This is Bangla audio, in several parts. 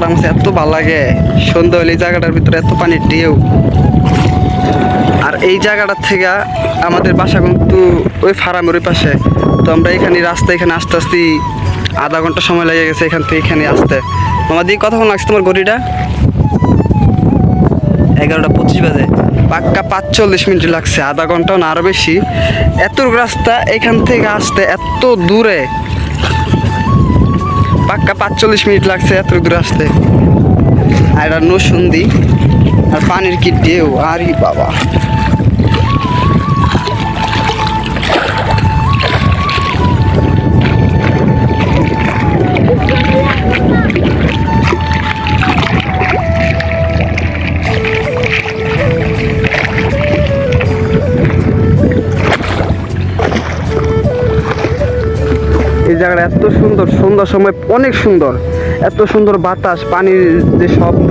জায়গাটা আমার এত ভালো লাগে। সন্ধ্যা হলে এই জায়গাটার ভিতরে এত পানির ঢেউ। আর এই জায়গাটার থেকে আমাদের বাসা কিন্তু ওই ফার্মের ওই পাশে। তো আমরা এখানে রাস্তা এখানে আস্তে আস্তে আধা ঘন্টা সময় লেগে গেছে এখান থেকে এখানে আসতে। আমাদের কতক্ষণ লাগছে তোমার ঘড়িটা? 11:25 বাজে। পাক্কা 45 মিনিট লাগছে, আধা ঘন্টাও না আরও বেশি। এত রাস্তা এখান থেকে আসতে এত দূরে, পাক্কা 45 মিনিট লাগছে এত দূরে আসতে। আর এটা নসুন্দি, আর পানির কি ঢেউ, আরে বাবা। এই জায়গাটা এত সুন্দর, সন্ধ্যার সময় অনেক সুন্দর, এত সুন্দর বাতাস, পানির যে শব্দ,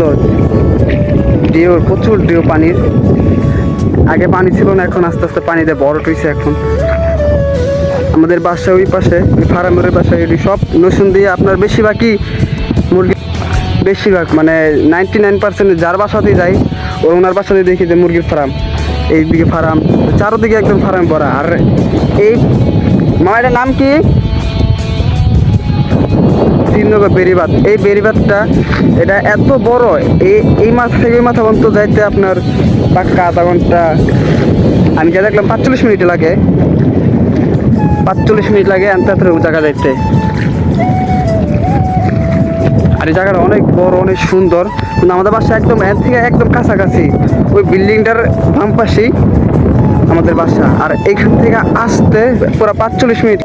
ঢেউ, প্রচুর ঢেউ পানির। আগে পানি ছিল না, এখন আস্তে আস্তে পানিতে বড় হয়েছে। এখন আমাদের বাসা ওই পাশে, ওই ফার্মের পাশে, এটি সব নসুন দিয়ে আপনার বেশিরভাগই মুরগি, বেশিরভাগ মানে 99% যার বাসাতেই যাই ওনার বাসাতে দেখি যে মুরগির ফার্ম, এইদিকে ফার্ম, চারোদিকে একদম ফার্ম ভরা। আর এই মায়ের নাম কি? শ্রীনগর বেড়িবাঁধ। এই বেড়িবাঁধটা এটা এত বড়, এই মাছ থেকে ওই মাথা পর্যন্ত যাইতে আপনার পাক্কা আধা ঘন্টা, আমি যা দেখলাম 45 মিনিট লাগে। 45 মিনিট লাগে আনতে জায়গা যাইতে। আর এই জায়গাটা অনেক বড়, অনেক সুন্দর। কিন্তু আমাদের বাসা একদম এর থেকে একদম কাছাকাছি, ওই বিল্ডিংটার বাম পাশেই আমাদের বাসা। আর এখান থেকে আসতে পুরো 45 মিনিট।